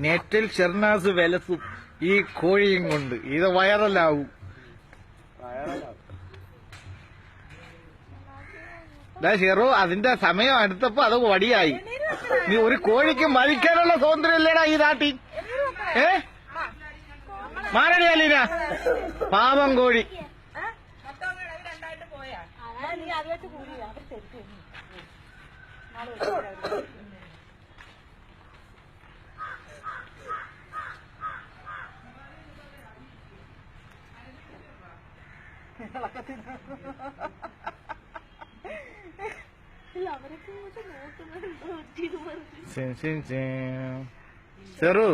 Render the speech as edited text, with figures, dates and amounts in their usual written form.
നെറ്റിൽ ഷെർനാസ് വിലസും ഈ കോഴിയും കൊണ്ട് ഇത് വൈറലാവും. ഷെറു അതിന്റെ സമയം അടുത്തപ്പോ അത് വടിയായി. നീ ഒരു കോഴിക്ക് മരിക്കാനുള്ള സ്വാതന്ത്ര്യമല്ലേടാ ഈ നാട്ടിൽ? മാറടി അലീന, പാവം കോഴി. ചെറു